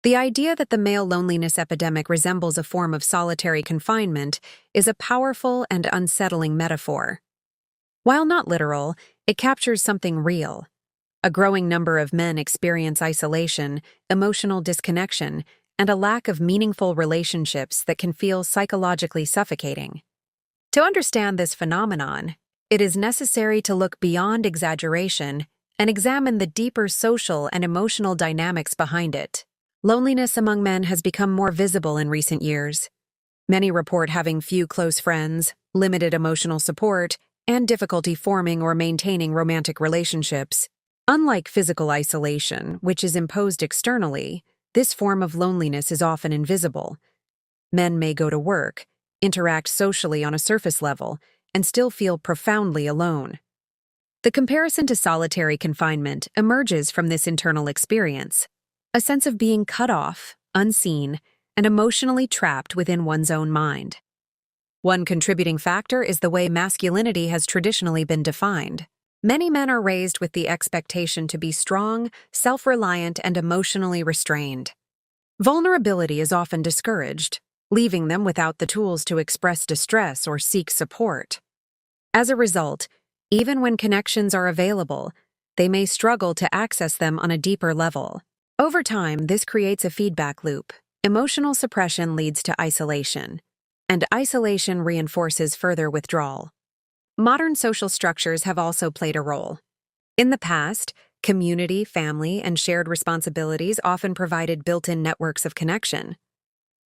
The idea that the male loneliness epidemic resembles a form of solitary confinement is a powerful and unsettling metaphor. While not literal, it captures something real. A growing number of men experience isolation, emotional disconnection, and a lack of meaningful relationships that can feel psychologically suffocating. To understand this phenomenon, it is necessary to look beyond exaggeration and examine the deeper social and emotional dynamics behind it. Loneliness among men has become more visible in recent years. Many report having few close friends, limited emotional support, and difficulty forming or maintaining romantic relationships. Unlike physical isolation, which is imposed externally, this form of loneliness is often invisible. Men may go to work, interact socially on a surface level, and still feel profoundly alone. The comparison to solitary confinement emerges from this internal experience, a sense of being cut off, unseen, and emotionally trapped within one's own mind. One contributing factor is the way masculinity has traditionally been defined. Many men are raised with the expectation to be strong, self-reliant, and emotionally restrained. Vulnerability is often discouraged, leaving them without the tools to express distress or seek support. As a result, even when connections are available, they may struggle to access them on a deeper level. Over time, this creates a feedback loop. Emotional suppression leads to isolation, and isolation reinforces further withdrawal. Modern social structures have also played a role. In the past, community, family, and shared responsibilities often provided built-in networks of connection.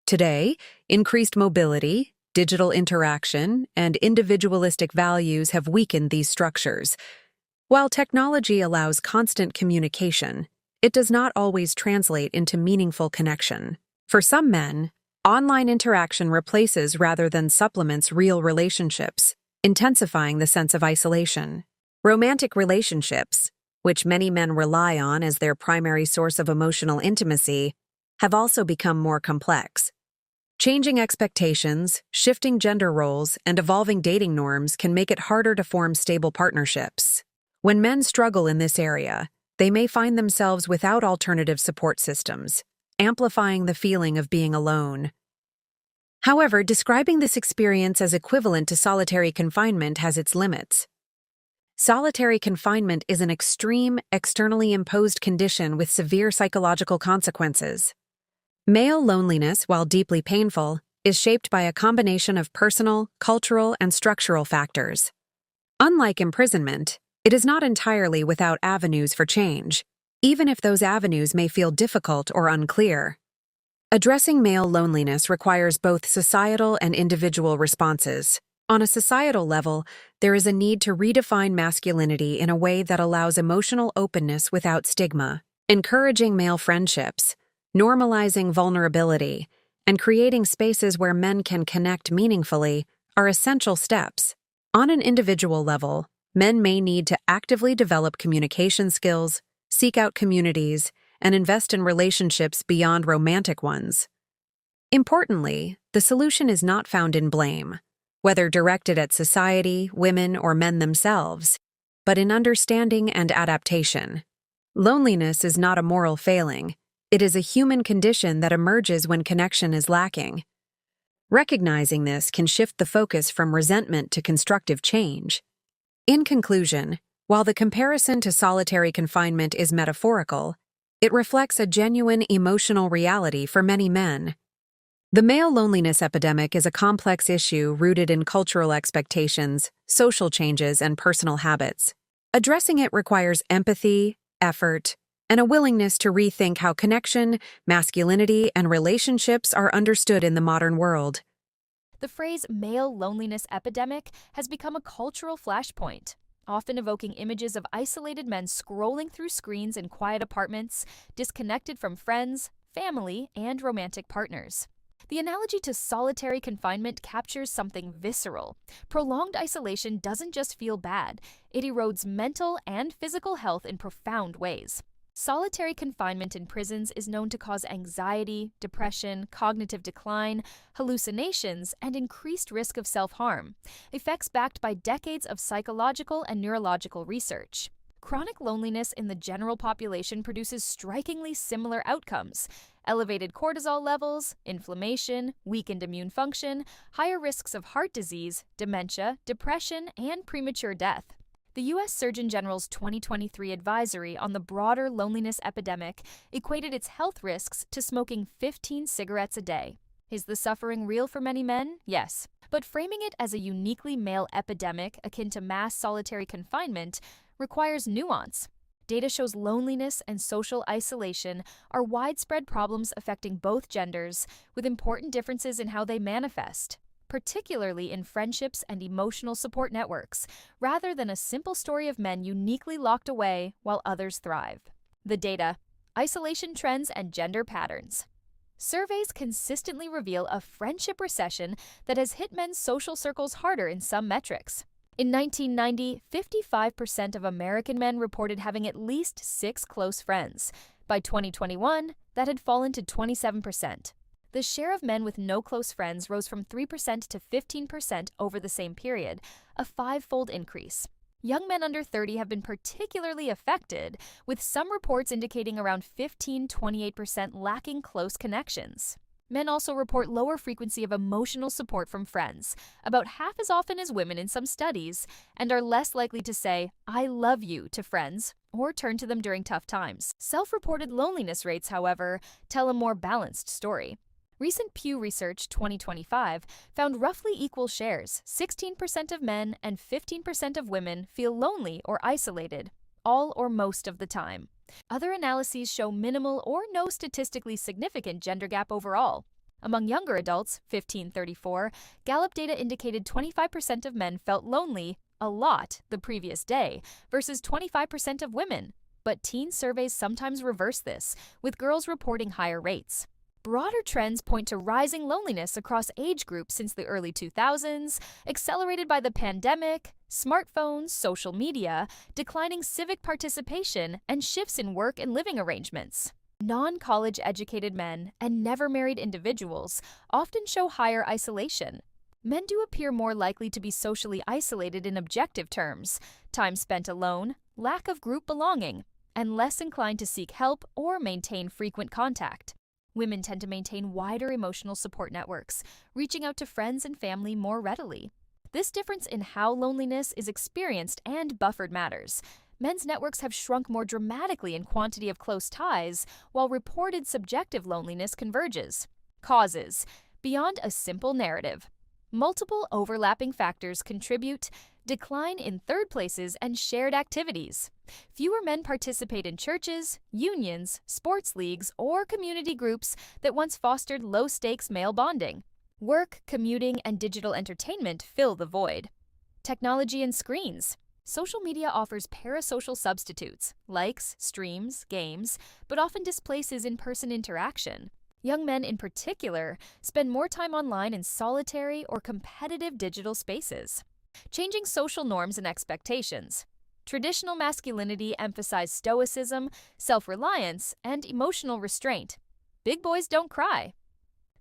Today, increased mobility, digital interaction, and individualistic values have weakened these structures. While technology allows constant communication, it does not always translate into meaningful connection. For some men, online interaction replaces rather than supplements real relationships, intensifying the sense of isolation. Romantic relationships, which many men rely on as their primary source of emotional intimacy, have also become more complex. Changing expectations, shifting gender roles, and evolving dating norms can make it harder to form stable partnerships. When men struggle in this area, they may find themselves without alternative support systems, amplifying the feeling of being alone. However, describing this experience as equivalent to solitary confinement has its limits. Solitary confinement is an extreme, externally imposed condition with severe psychological consequences. Male loneliness, while deeply painful, is shaped by a combination of personal, cultural, and structural factors. Unlike imprisonment, it is not entirely without avenues for change, even if those avenues may feel difficult or unclear. Addressing male loneliness requires both societal and individual responses. On a societal level, there is a need to redefine masculinity in a way that allows emotional openness without stigma, encouraging male friendships, normalizing vulnerability, and creating spaces where men can connect meaningfully are essential steps. On an individual level, men may need to actively develop communication skills, seek out communities, and invest in relationships beyond romantic ones. Importantly, the solution is not found in blame, whether directed at society, women, or men themselves, but in understanding and adaptation. Loneliness is not a moral failing. It is a human condition that emerges when connection is lacking. Recognizing this can shift the focus from resentment to constructive change. In conclusion, while the comparison to solitary confinement is metaphorical, it reflects a genuine emotional reality for many men. The male loneliness epidemic is a complex issue rooted in cultural expectations, social changes, and personal habits. Addressing it requires empathy, effort, and a willingness to rethink how connection, masculinity, and relationships are understood in the modern world. The phrase male loneliness epidemic has become a cultural flashpoint, often evoking images of isolated men scrolling through screens in quiet apartments, disconnected from friends, family, and romantic partners. The analogy to solitary confinement captures something visceral. Prolonged isolation doesn't just feel bad, it erodes mental and physical health in profound ways. Solitary confinement in prisons is known to cause anxiety, depression, cognitive decline, hallucinations, and increased risk of self-harm, effects backed by decades of psychological and neurological research. Chronic loneliness in the general population produces strikingly similar outcomes: elevated cortisol levels, inflammation, weakened immune function, higher risks of heart disease, dementia, depression, and premature death. The U.S. Surgeon General's 2023 advisory on the broader loneliness epidemic equated its health risks to smoking 15 cigarettes a day. Is the suffering real for many men? Yes. But framing it as a uniquely male epidemic akin to mass solitary confinement requires nuance. Data shows loneliness and social isolation are widespread problems affecting both genders, with important differences in how they manifest, particularly in friendships and emotional support networks, rather than a simple story of men uniquely locked away while others thrive. The data: isolation trends and gender patterns. Surveys consistently reveal a friendship recession that has hit men's social circles harder in some metrics. In 1990, 55% of American men reported having at least 6 close friends. By 2021, that had fallen to 27%. The share of men with no close friends rose from 3% to 15% over the same period, a 5-fold increase. Young men under 30 have been particularly affected, with some reports indicating around 15-28% lacking close connections. Men also report lower frequency of emotional support from friends, about half as often as women in some studies, and are less likely to say, "I love you" to friends or turn to them during tough times. Self-reported loneliness rates, however, tell a more balanced story. Recent Pew Research 2025 found roughly equal shares: 16% of men and 15% of women feel lonely or isolated, all or most of the time. Other analyses show minimal or no statistically significant gender gap overall. Among younger adults, 15-34, Gallup data indicated 25% of men felt lonely a lot the previous day versus 25% of women. But teen surveys sometimes reverse this, with girls reporting higher rates. Broader trends point to rising loneliness across age groups since the early 2000s, accelerated by the pandemic, smartphones, social media, declining civic participation, and shifts in work and living arrangements. Non-college educated men and never-married individuals often show higher isolation. Men do appear more likely to be socially isolated in objective terms: time spent alone, lack of group belonging, and less inclined to seek help or maintain frequent contact. Women tend to maintain wider emotional support networks, reaching out to friends and family more readily. This difference in how loneliness is experienced and buffered matters. Men's networks have shrunk more dramatically in quantity of close ties, while reported subjective loneliness converges. Causes: beyond a simple narrative. Multiple overlapping factors contribute: decline in third places and shared activities. Fewer men participate in churches, unions, sports leagues, or community groups that once fostered low-stakes male bonding. Work, commuting, and digital entertainment fill the void. Technology and screens. Social media offers parasocial substitutes: likes, streams, games, but often displaces in-person interaction. Young men in particular spend more time online in solitary or competitive digital spaces. Changing social norms and expectations. Traditional masculinity emphasized stoicism, self-reliance, and emotional restraint. Big boys don't cry.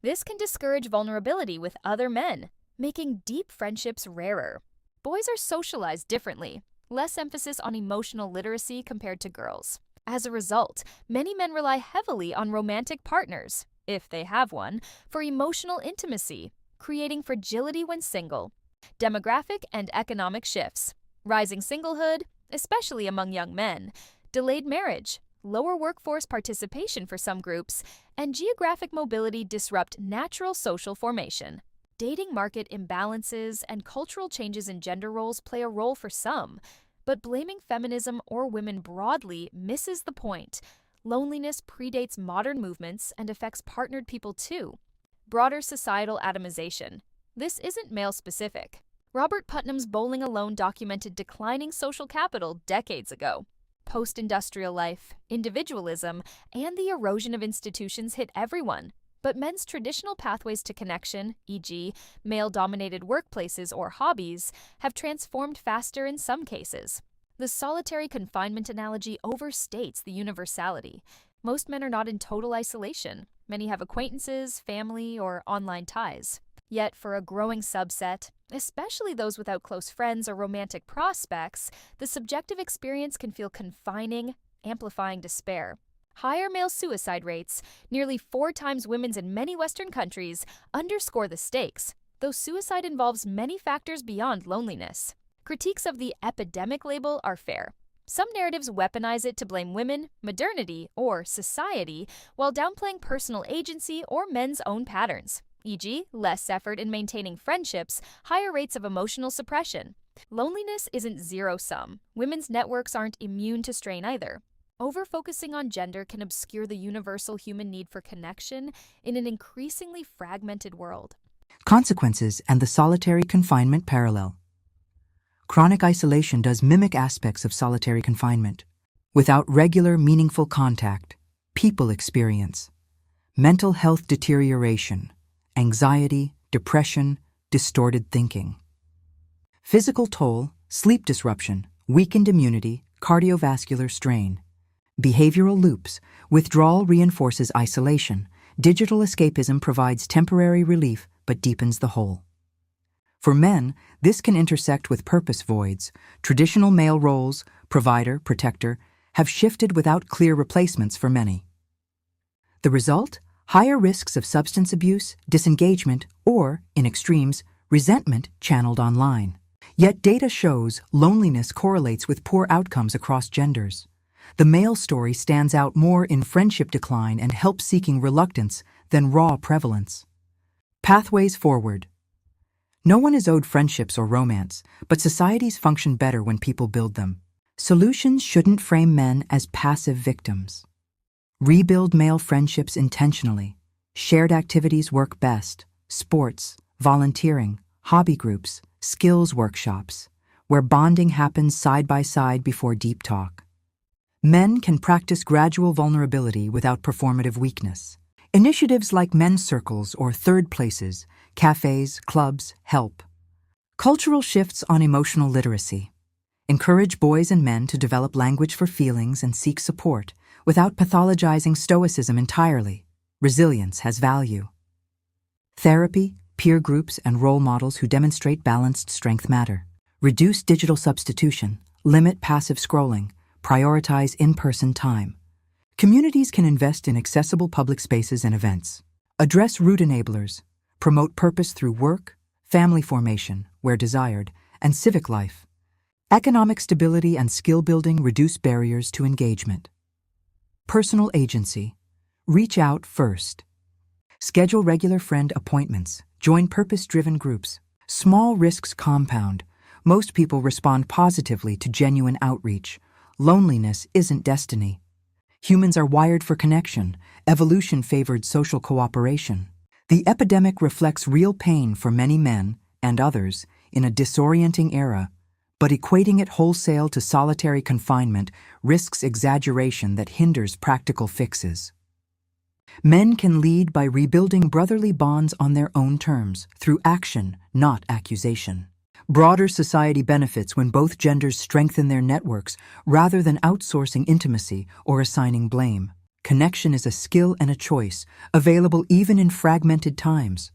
This can discourage vulnerability with other men, making deep friendships rarer. Boys are socialized differently, less emphasis on emotional literacy compared to girls. As a result, many men rely heavily on romantic partners, if they have one, for emotional intimacy, creating fragility when single. Demographic and economic shifts. Rising singlehood, especially among young men, delayed marriage, lower workforce participation for some groups, and geographic mobility disrupt natural social formation. Dating market imbalances and cultural changes in gender roles play a role for some, but blaming feminism or women broadly misses the point. Loneliness predates modern movements and affects partnered people too. Broader societal atomization. This isn't male-specific. Robert Putnam's Bowling Alone documented declining social capital decades ago. Post-industrial life, individualism, and the erosion of institutions hit everyone. But men's traditional pathways to connection, e.g., male-dominated workplaces or hobbies, have transformed faster in some cases. The solitary confinement analogy overstates the universality. Most men are not in total isolation. Many have acquaintances, family, or online ties. Yet, for a growing subset, especially those without close friends or romantic prospects, the subjective experience can feel confining, amplifying despair. Higher male suicide rates, nearly 4 times women's in many Western countries, underscore the stakes, though suicide involves many factors beyond loneliness. Critiques of the epidemic label are fair. Some narratives weaponize it to blame women, modernity, or society, while downplaying personal agency or men's own patterns, e.g., less effort in maintaining friendships, higher rates of emotional suppression. Loneliness isn't zero-sum. Women's networks aren't immune to strain either. Over-focusing on gender can obscure the universal human need for connection in an increasingly fragmented world. Consequences and the solitary confinement parallel. Chronic isolation does mimic aspects of solitary confinement. Without regular, meaningful contact, people experience mental health deterioration, anxiety, depression, distorted thinking. Physical toll, sleep disruption, weakened immunity, cardiovascular strain. Behavioral loops, withdrawal reinforces isolation. Digital escapism provides temporary relief but deepens the hole. For men, this can intersect with purpose voids. Traditional male roles, provider, protector, have shifted without clear replacements for many. The result? Higher risks of substance abuse, disengagement, or, in extremes, resentment channeled online. Yet data shows loneliness correlates with poor outcomes across genders. The male story stands out more in friendship decline and help-seeking reluctance than raw prevalence. Pathways forward. No one is owed friendships or romance, but societies function better when people build them. Solutions shouldn't frame men as passive victims. Rebuild male friendships intentionally. Shared activities work best. Sports, volunteering, hobby groups, skills workshops, where bonding happens side by side before deep talk. Men can practice gradual vulnerability without performative weakness. Initiatives like men's circles or third places, cafes, clubs, help. Cultural shifts on emotional literacy. Encourage boys and men to develop language for feelings and seek support without pathologizing stoicism entirely. Resilience has value. Therapy, peer groups, and role models who demonstrate balanced strength matter. Reduce digital substitution, limit passive scrolling, prioritize in-person time. Communities can invest in accessible public spaces and events. Address root enablers, promote purpose through work, family formation, where desired, and civic life. Economic stability and skill building reduce barriers to engagement. Personal agency. Reach out first. Schedule regular friend appointments. Join purpose-driven groups. Small risks compound. Most people respond positively to genuine outreach. Loneliness isn't destiny. Humans are wired for connection. Evolution favored social cooperation. The epidemic reflects real pain for many men and others in a disorienting era, but equating it wholesale to solitary confinement risks exaggeration that hinders practical fixes. Men can lead by rebuilding brotherly bonds on their own terms, through action, not accusation. Broader society benefits when both genders strengthen their networks rather than outsourcing intimacy or assigning blame. Connection is a skill and a choice, available even in fragmented times.